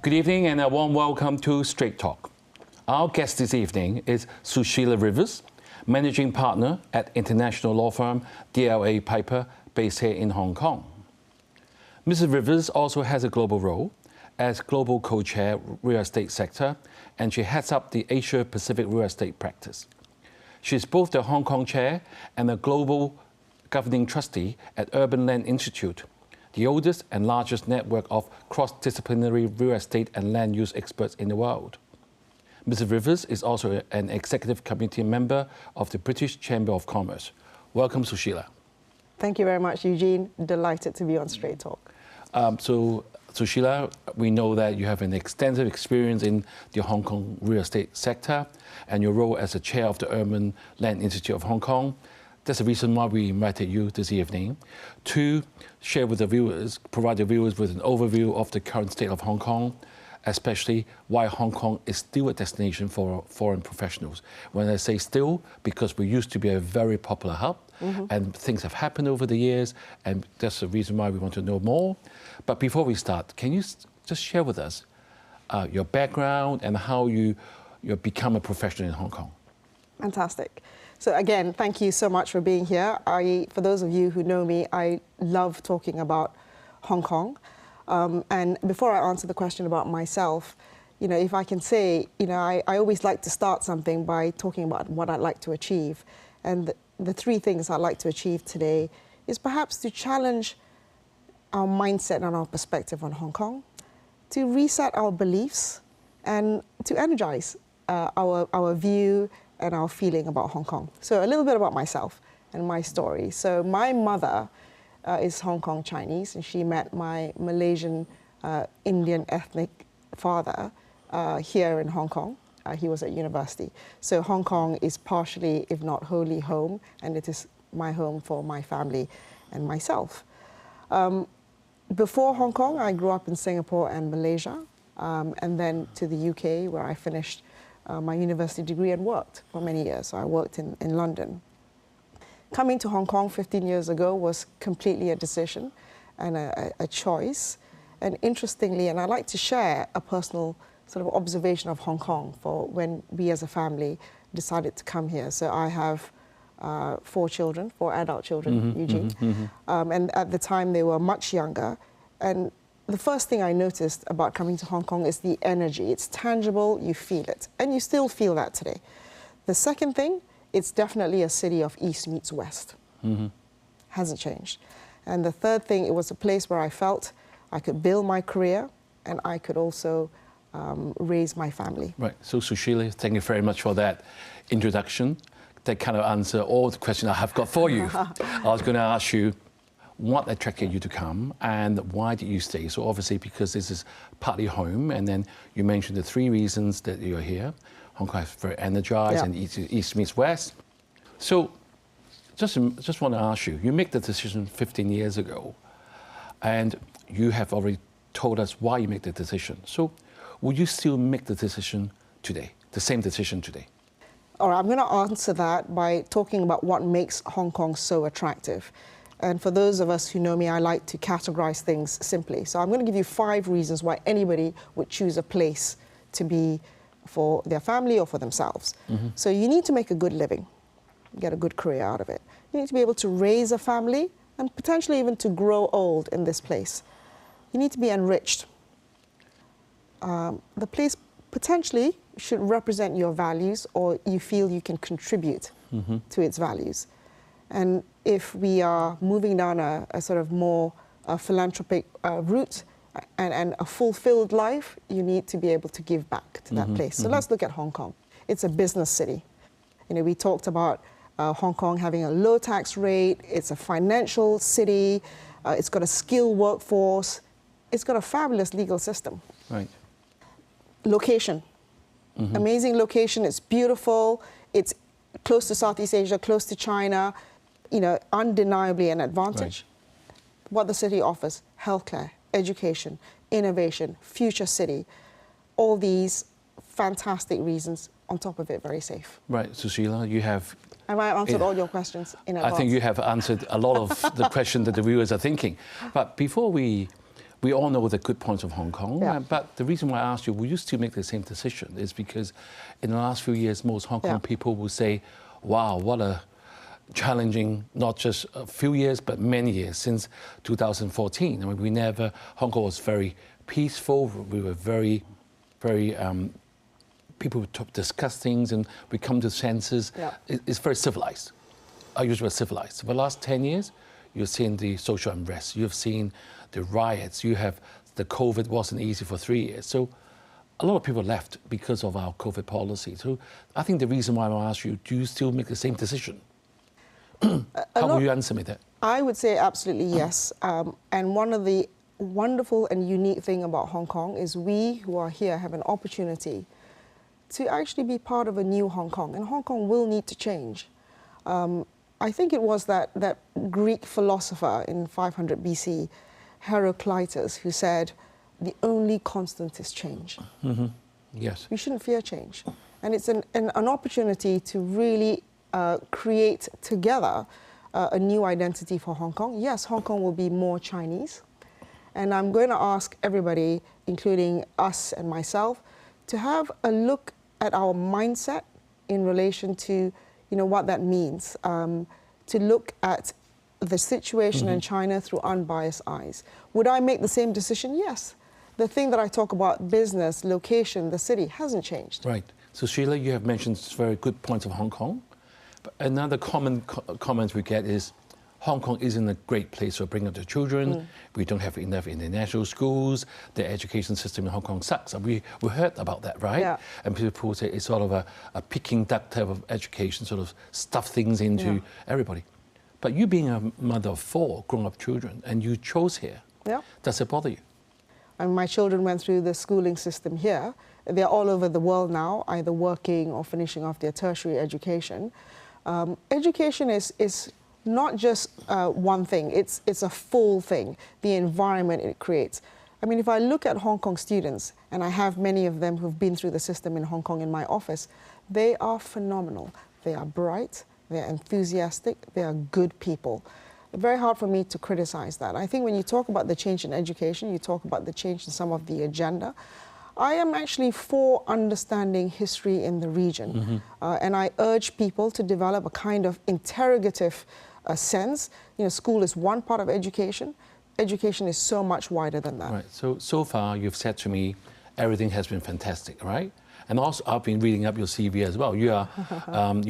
Good evening and a warm welcome to Straight Talk. Our guest this evening is Sushila Rivers, Managing Partner at international law firm DLA Piper, based here in Hong Kong. Mrs. Rivers also has a global role as Global Co-Chair Real Estate Sector, and she heads up the Asia Pacific Real Estate practice. She is both the Hong Kong Chair and the Global Governing Trustee at Urban Land Institute, the oldest and largest network of cross-disciplinary real estate and land use experts in the world. Mrs. Rivers is also an executive committee member of the British Chamber of Commerce. Welcome, Sushila. Thank you very much, Eugene. Delighted to be on Straight Talk. So, Sushila, we know that you have an extensive experience in the Hong Kong real estate sector and your role as the chair of the Urban Land Institute of Hong Kong. That's the reason why we invited you this evening to share with the viewers, provide the viewers with an overview of the current state of Hong Kong, especially why Hong Kong is still a destination for foreign professionals. When I say still, because we used to be a very popular hub, and things have happened over the years, and that's the reason why we want to know more. But before we start, can you just share with us your background and how you become a professional in Hong Kong? Fantastic. So again, thank you so much for being here. For those of you who know me, I love talking about Hong Kong. And before I answer the question about myself, if I can say, I always like to start something by talking about what I'd like to achieve. And the three things I'd like to achieve today is perhaps to challenge our mindset and our perspective on Hong Kong, to reset our beliefs, and to energize our view and our feeling about Hong Kong. So a little bit about myself and my story. So my mother is Hong Kong Chinese, and she met my Malaysian Indian ethnic father here in Hong Kong. He was at university. So Hong Kong is partially, if not wholly, home, and it is my home for my family and myself. Before Hong Kong, I grew up in Singapore and Malaysia, and then to the UK, where I finished my university degree and worked for many years. So I worked in London. Coming to Hong Kong 15 years ago was completely a decision and a choice. And interestingly, and I'd like to share a personal sort of observation of Hong Kong for when we as a family decided to come here. So I have 4 adult children, Eugene. And at the time they were much younger. And the first thing I noticed about coming to Hong Kong is the energy. It's tangible, you feel it. And you still feel that today. The second thing, it's definitely a city of East meets West. Hasn't changed. And the third thing, it was a place where I felt I could build my career and I could also raise my family. Right. So Sushila, thank you very much for that introduction. That kind of answer all the questions I have got for you. I was going to ask you, what attracted you to come and why did you stay? So obviously because this is partly home, and then you mentioned the 3 reasons that you're here. Hong Kong is very energized, and East meets West. So just want to ask you, you made the decision 15 years ago, and you have already told us why you made the decision. So would you still make the decision today, the same decision today? All right, I'm going to answer that by talking about what makes Hong Kong so attractive. And for those of us who know me, I like to categorize things simply. So I'm going to give you 5 reasons why anybody would choose a place to be for their family or for themselves. So you need to make a good living, get a good career out of it. You need to be able to raise a family and potentially even to grow old in this place. You need to be enriched. The place potentially should represent your values, or you feel you can contribute to its values. And if we are moving down a sort of more philanthropic route and a fulfilled life, you need to be able to give back to that place. So let's look at Hong Kong. It's a business city. We talked about Hong Kong having a low tax rate. It's a financial city. It's got a skilled workforce. It's got a fabulous legal system. Right. Location. Amazing location. It's beautiful. It's close to Southeast Asia, close to China. Undeniably an advantage. Right. What the city offers: healthcare, education, innovation, future city. All these fantastic reasons. On top of it, very safe. Right, Sushila, you have... Have I answered all your questions in advance? I think you have answered a lot of the questions that the viewers are thinking. But before we we all know the good points of Hong Kong, Yeah. but the reason why I asked you, will you still make the same decision, is because in the last few years, most Hong Kong people will say, wow, what a challenging, not just a few years, but many years, since 2014. I mean, Hong Kong was very peaceful, we were very, people would discuss things and we come to senses. Yeah. It's very civilized. I use the word civilized. For the last 10 years, you've seen the social unrest, you've seen the riots, the COVID wasn't easy for 3 years. So a lot of people left because of our COVID policy. So I think the reason why I ask you, do you still make the same decision? How will you answer me that? I would say absolutely yes. And one of the wonderful and unique thing about Hong Kong is we who are here have an opportunity to actually be part of a new Hong Kong. And Hong Kong will need to change. I think it was that Greek philosopher in 500 BC, Heraclitus, who said, the only constant is change. Mm-hmm. Yes. We shouldn't fear change. And it's an opportunity to really create together a new identity for Hong Kong. Yes, Hong Kong will be more Chinese. And I'm going to ask everybody, including us and myself, to have a look at our mindset in relation to, what that means. To look at the situation in China through unbiased eyes. Would I make the same decision? Yes. The thing that I talk about, business, location, the city, hasn't changed. Right. So Sheila, you have mentioned very good points of Hong Kong. But another common comment we get is Hong Kong isn't a great place for bringing up the children. We don't have enough international schools. The education system in Hong Kong sucks. And we heard about that, right? Yeah. And people say it's sort of a Peking duck type of education, sort of stuff things into everybody. But you being a mother of 4 grown-up children, and you chose here, does it bother you? And my children went through the schooling system here. They're all over the world now, either working or finishing off their tertiary education. Education is not just one thing, it's a full thing, the environment it creates. I mean, if I look at Hong Kong students, and I have many of them who've been through the system in Hong Kong in my office, they are phenomenal. They are bright, they're enthusiastic, they are good people. Very hard for me to criticize that. I think when you talk about the change in education, you talk about the change in some of the agenda. I am actually for understanding history in the region. And I urge people to develop a kind of interrogative sense. School is one part of education. Education is so much wider than that. Right. So far, you've said to me, everything has been fantastic, right? And also, I've been reading up your CV as well. You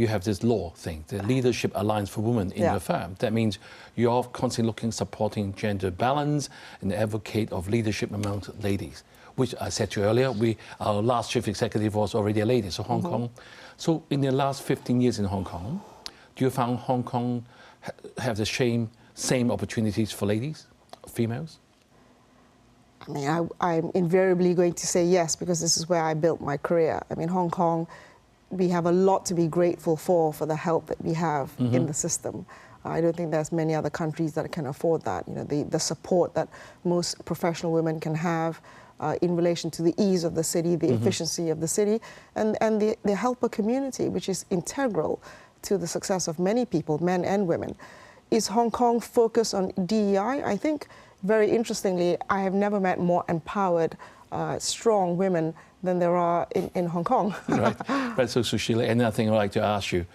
have this law thing, the Leadership Alliance for Women in your firm. That means you're constantly supporting gender balance and advocate of leadership among ladies, which I said to you earlier, our last chief executive was already a lady, so Hong Kong. So in the last 15 years in Hong Kong, do you find Hong Kong have the same opportunities for ladies, females? I mean, I'm invariably going to say yes, because this is where I built my career. I mean, Hong Kong, we have a lot to be grateful for the help that we have in the system. I don't think there's many other countries that can afford that. The support that most professional women can have in relation to the ease of the city, the efficiency of the city, and the helper community, which is integral to the success of many people, men and women. Is Hong Kong focused on DEI? I think, very interestingly, I have never met more empowered, strong women than there are in Hong Kong. Right. But so Sheila, another thing I'd like to ask you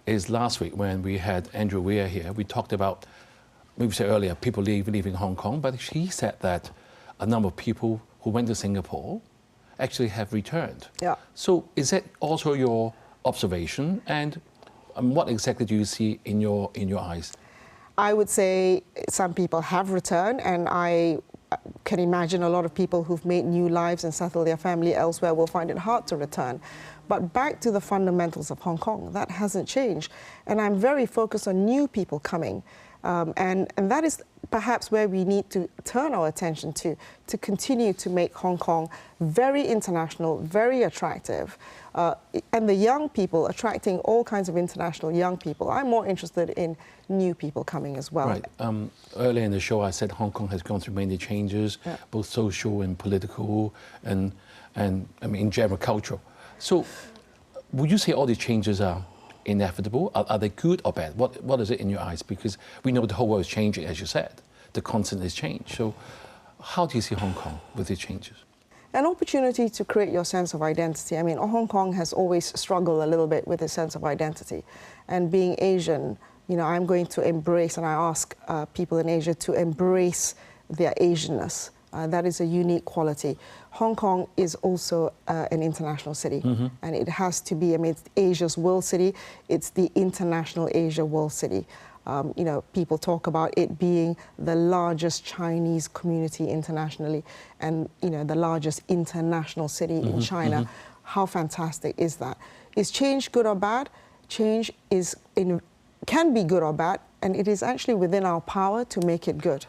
is last week when we had Andrew Weir here, we talked about, we said earlier, people leaving Hong Kong, but he said that a number of people who went to Singapore actually have returned. Yeah. So is that also your observation? And what exactly do you see in your eyes? I would say some people have returned, and I can imagine a lot of people who've made new lives and settled their family elsewhere will find it hard to return. But back to the fundamentals of Hong Kong, that hasn't changed. And I'm very focused on new people coming. And that is perhaps where we need to turn our attention to continue to make Hong Kong very international, very attractive. And the young people, attracting all kinds of international young people. I'm more interested in new people coming as well. Right. Earlier in the show, I said Hong Kong has gone through many changes, both social and political, and I mean, in general, cultural. So would you say all these changes are inevitable? Are they good or bad? What is it in your eyes? Because we know the whole world is changing, as you said. The constant is change. So How do you see Hong Kong with the changes? An opportunity to create your sense of identity. I mean, Hong Kong has always struggled a little bit with its sense of identity. And being Asian, you know, I'm going to embrace, and I ask people in Asia to embrace their Asianness. That is a unique quality. Hong Kong is also an international city, and it has to be. I mean, it's Asia's world city. It's the international Asia world city. You know, people talk about it being the largest Chinese community internationally, and you know, the largest international city in China. How fantastic is that? Is change good or bad? Change can be good or bad, and it is actually within our power to make it good.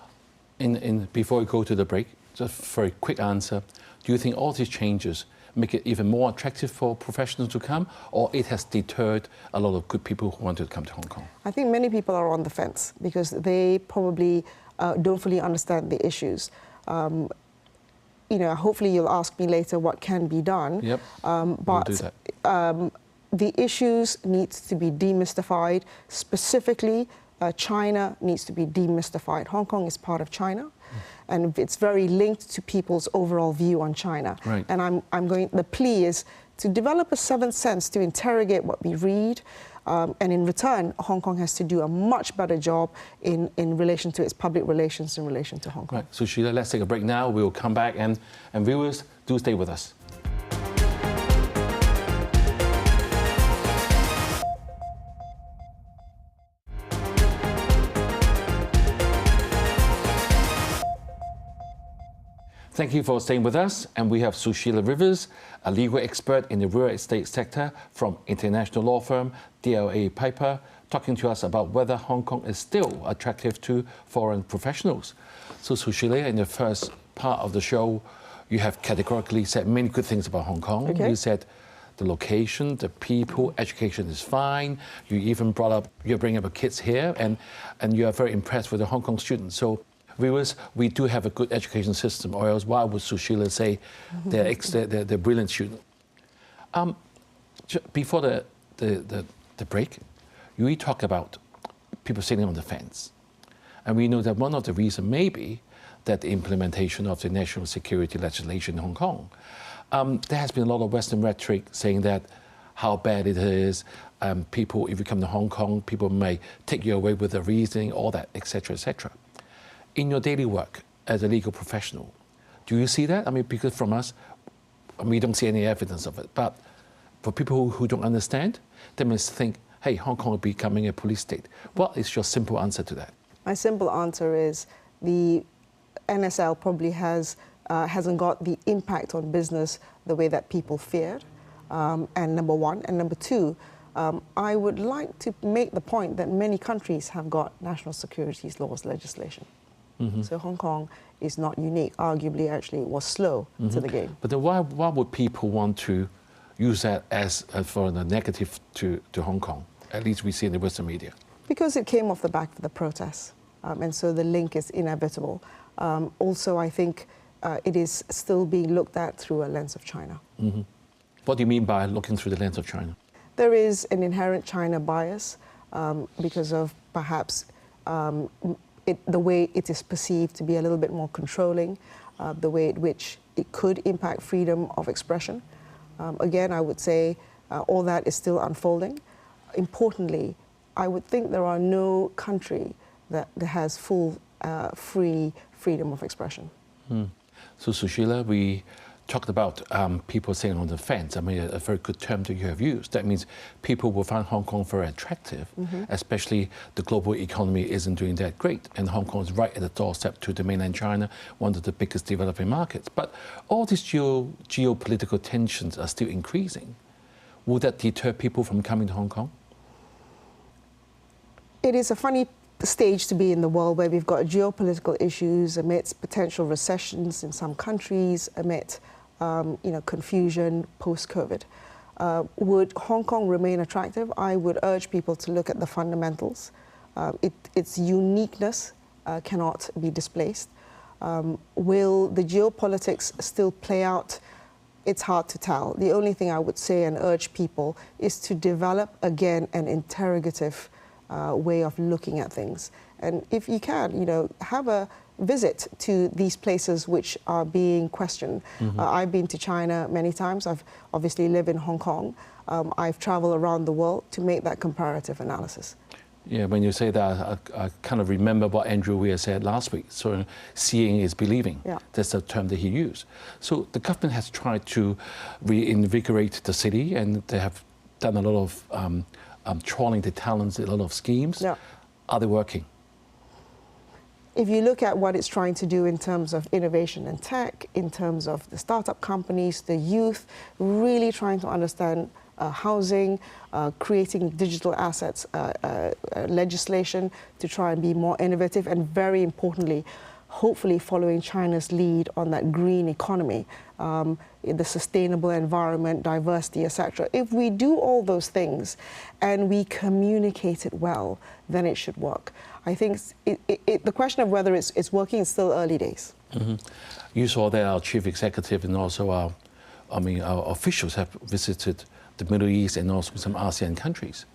Before we go to the break, just for a quick answer, do you think all these changes make it even more attractive for professionals to come, or it has deterred a lot of good people who want to come to Hong Kong? I think many people are on the fence because they probably don't fully understand the issues. You know, hopefully you'll ask me later what can be done. Yep, but we'll do that. The issues need to be demystified. Specifically, China needs to be demystified. Hong Kong is part of China, and it's very linked to people's overall view on China. Right. And the plea is to develop a seventh sense, to interrogate what we read, and in return, Hong Kong has to do a much better job in relation to its public relations in relation to Hong Kong. Right, so Sheila, let's take a break now. We'll come back, and viewers, do stay with us. Thank you for staying with us, and we have Sushila Rivers, a legal expert in the real estate sector from international law firm DLA Piper, talking to us about whether Hong Kong is still attractive to foreign professionals. So Sushila, in the first part of the show, you have categorically said many good things about Hong Kong. Okay. You said the location, the people, education is fine. You even brought up, you're bringing up your kids here, and you are very impressed with the Hong Kong students. So viewers, we do have a good education system, or else why would Sushila say they're brilliant students? Before the break, we talk about people sitting on the fence. And we know that one of the reasons may be that the implementation of the national security legislation in Hong Kong. There has been a lot of Western rhetoric saying that how bad it is. People, if you come to Hong Kong, people may take you away with their reasoning, all that, etc., etc. In your daily work as a legal professional, do you see that? I mean, because from us, we don't see any evidence of it. But for people who don't understand, they must think, hey, Hong Kong is becoming a police state. What is your simple answer to that? My simple answer is the NSL probably hasn't got the impact on business the way that people feared, and number one. And number two, I would like to make the point that many countries have got national securities laws legislation. So Hong Kong is not unique. Arguably, actually, it was slow to the game. But then why would people want to use that as for the negative to Hong Kong? At least we see in the Western media. Because it came off the back of the protests, and so the link is inevitable. Also, I think it is still being looked at through a lens of China. What do you mean by looking through the lens of China? There is an inherent China bias because of perhaps the way it is perceived to be a little bit more controlling, the way in which it could impact freedom of expression. Again, I would say all that is still unfolding. Importantly, I would think there are no country that has full freedom of expression. So Sushila, we talked about people sitting on the fence. I mean, a very good term that you have used. That means people will find Hong Kong very attractive, especially the global economy isn't doing that great. And Hong Kong is right at the doorstep to the mainland China, one of the biggest developing markets. But all these geopolitical tensions are still increasing. Will that deter people from coming to Hong Kong? It is a funny stage to be in the world where we've got geopolitical issues amidst potential recessions in some countries, amidst confusion post-COVID. Would Hong Kong remain attractive? I would urge people to look at the fundamentals. Its uniqueness cannot be displaced. Will the geopolitics still play out? It's hard to tell. The only thing I would say and urge people is to develop, again, an interrogative way of looking at things And if you can, have a visit to these places which are being questioned. I've been to China many times. I've obviously lived in Hong Kong. I've traveled around the world to make that comparative analysis. Yeah, when you say that, I kind of remember what Andrew Weir said last week. So seeing is believing. Yeah. That's the term that he used. So the government has tried to reinvigorate the city, and they have done a lot of trawling the talents, a lot of schemes. Yeah. Are they working? If you look at what it's trying to do in terms of innovation and tech, in terms of the startup companies, the youth, really trying to understand housing, creating digital assets, legislation to try and be more innovative, and very importantly, hopefully following China's lead on that green economy, the sustainable environment, diversity, etc. If we do all those things and we communicate it well, then it should work. I think the question of whether it's working is still early days. You saw that our chief executive and also our officials have visited the Middle East and also some ASEAN countries.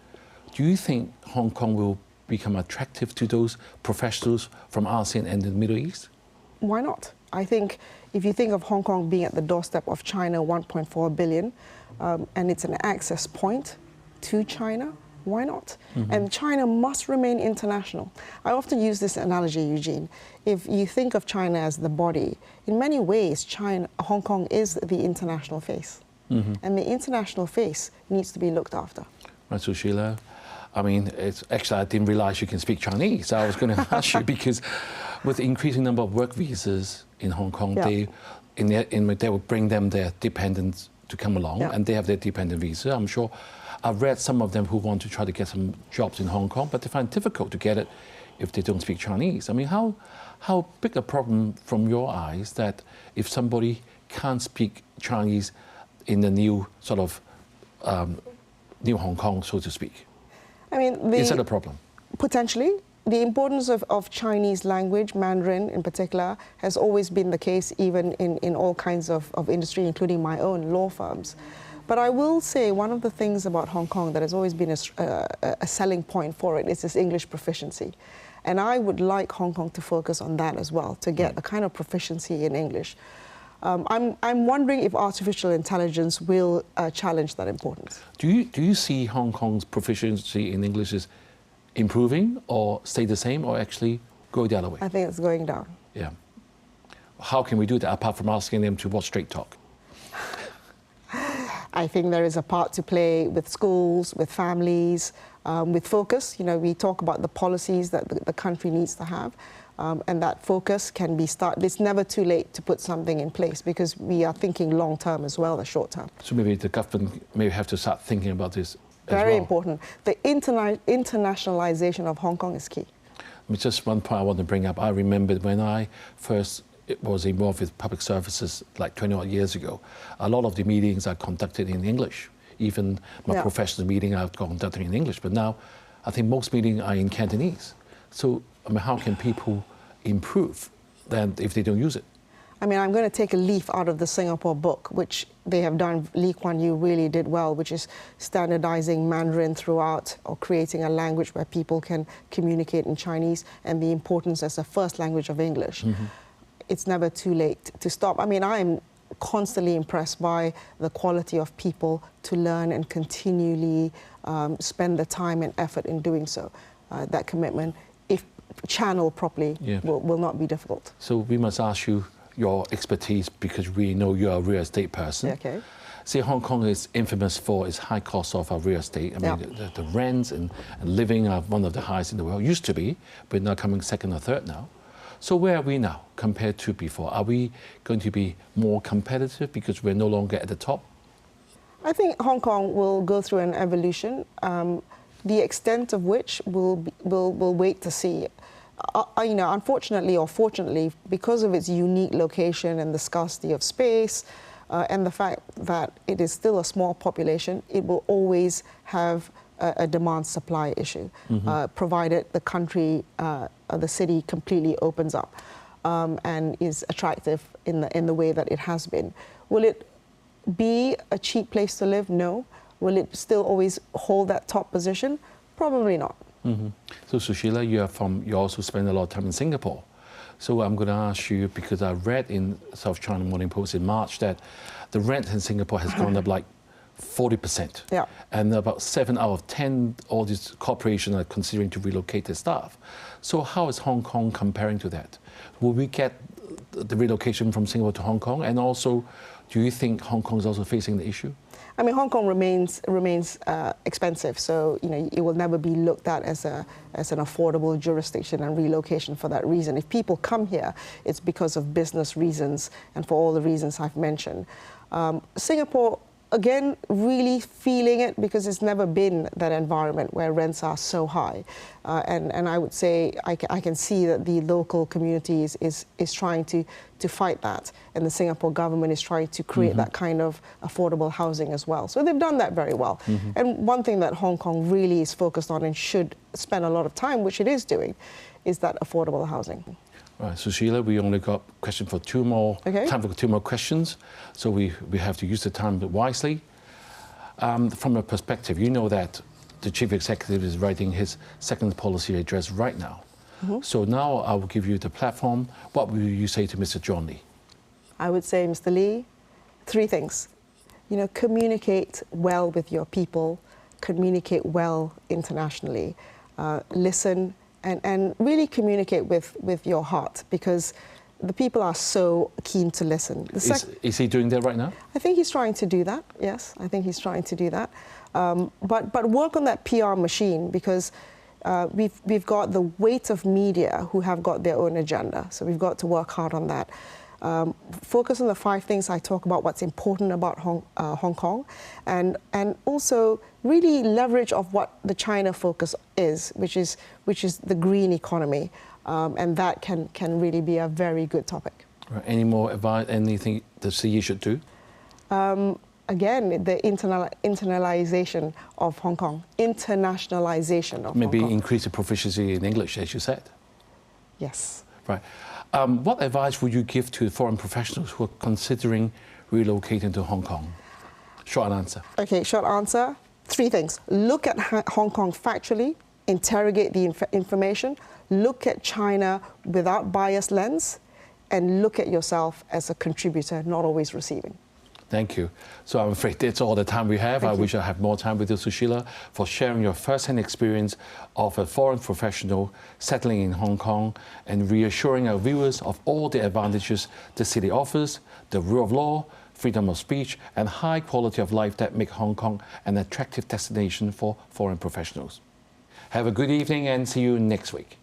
Do you think Hong Kong will become attractive to those professionals from ASEAN and the Middle East? Why not? I think if you think of Hong Kong being at the doorstep of China, 1.4 billion, and it's an access point to China, why not? And China must remain international. I often use this analogy, Eugene. If you think of China as the body, in many ways, Hong Kong is the international face. And the international face needs to be looked after. Right, so Sheila, I mean, I didn't realize you can speak Chinese. I was going to ask you because with the increasing number of work visas in Hong Kong, they will bring them their dependents to come along, and they have their dependent visa. I'm sure I've read some of them who want to try to get some jobs in Hong Kong, but they find it difficult to get it if they don't speak Chinese. I mean, how big a problem from your eyes that if somebody can't speak Chinese in the new sort of new Hong Kong, so to speak? I mean, is that a problem? Potentially. The importance of Chinese language, Mandarin in particular, has always been the case even in all kinds of industry, including my own law firms. But I will say one of the things about Hong Kong that has always been a selling point for it is this English proficiency. And I would like Hong Kong to focus on that as well, to get a kind of proficiency in English. I'm wondering if artificial intelligence will challenge that importance. Do you see Hong Kong's proficiency in English is improving or stay the same or actually go the other way? I think it's going down. Yeah. How can we do that apart from asking them to watch Straight Talk? I think there is a part to play with schools, with families, with focus. We talk about the policies that the country needs to have. And that focus can be started. It's never too late to put something in place because we are thinking long term as well as short term. So maybe the government may have to start thinking about this as well. Very important. The internationalization of Hong Kong is key. Just one point I want to bring up. I remember when I first was involved with public services like 20 odd years ago, a lot of the meetings are conducted in English. Even my professional meeting I've conducted in English. But now I think most meetings are in Cantonese. So I mean, how can people improve then if they don't use it? I mean, I'm going to take a leaf out of the Singapore book, which they have done, Lee Kuan Yew really did well, which is standardizing Mandarin throughout or creating a language where people can communicate in Chinese and the importance as a first language of English. It's never too late to stop. I mean, I'm constantly impressed by the quality of people to learn and continually spend the time and effort in doing so. That commitment, if channeled properly, will not be difficult. So we must ask you your expertise because we know you're a real estate person. Okay. See, Hong Kong is infamous for its high cost of real estate. I mean, the rents and living are one of the highest in the world. Used to be, but now coming second or third now. So where are we now compared to before? Are we going to be more competitive because we're no longer at the top? I think Hong Kong will go through an evolution, the extent of which we'll wait to see. Unfortunately or fortunately, because of its unique location and the scarcity of space, and the fact that it is still a small population, it will always have a demand-supply issue, provided the country, the city completely opens up and is attractive in the way that it has been. Will it be a cheap place to live? No. Will it still always hold that top position? Probably not. So Sushila, you also spend a lot of time in Singapore. So I'm going to ask you, because I read in South China Morning Post in March that the rent in Singapore has gone up like 40%. Yeah. And about 7 out of 10, all these corporations are considering to relocate their staff. So how is Hong Kong comparing to that? Will we get the relocation from Singapore to Hong Kong? And also, do you think Hong Kong is also facing the issue? I mean, Hong Kong remains expensive, so it will never be looked at as an affordable jurisdiction, and relocation for that reason. If people come here, it's because of business reasons and for all the reasons I've mentioned. Singapore, again, really feeling it because it's never been that environment where rents are so high. And I would say I can see that the local community is trying to fight that. And the Singapore government is trying to create that kind of affordable housing as well. So they've done that very well. And one thing that Hong Kong really is focused on and should spend a lot of time, which it is doing, is that affordable housing. Right, so Sheila, we only got time for two more questions, so we have to use the time wisely. From a perspective, you know that the chief executive is writing his second policy address right now. So now I will give you the platform. What will you say to Mr. John Lee? I would say, Mr. Lee, 3 things. Communicate well with your people, communicate well internationally, listen, and really communicate with your heart, because the people are so keen to listen. Is he doing that right now? I think he's trying to do that, yes. I think he's trying to do that. But work on that PR machine, because we've got the weight of media who have got their own agenda. So we've got to work hard on that. Focus on the 5 things I talk about, what's important about Hong Kong, and also really leverage of what the China focus is, which is the green economy, and that can really be a very good topic. Right. Any more advice? Anything the CE should do? Again, the internationalization of Hong Kong. Maybe increase the proficiency in English, as you said. Yes. Right. What advice would you give to foreign professionals who are considering relocating to Hong Kong? Short answer. Okay, short answer. 3 things. Look at Hong Kong factually, interrogate the information, look at China without bias lens, and look at yourself as a contributor, not always receiving. Thank you. So I'm afraid that's all the time we have. I wish I had more time with you, Sushila, for sharing your first-hand experience of a foreign professional settling in Hong Kong and reassuring our viewers of all the advantages the city offers, the rule of law, freedom of speech, and high quality of life that make Hong Kong an attractive destination for foreign professionals. Have a good evening and see you next week.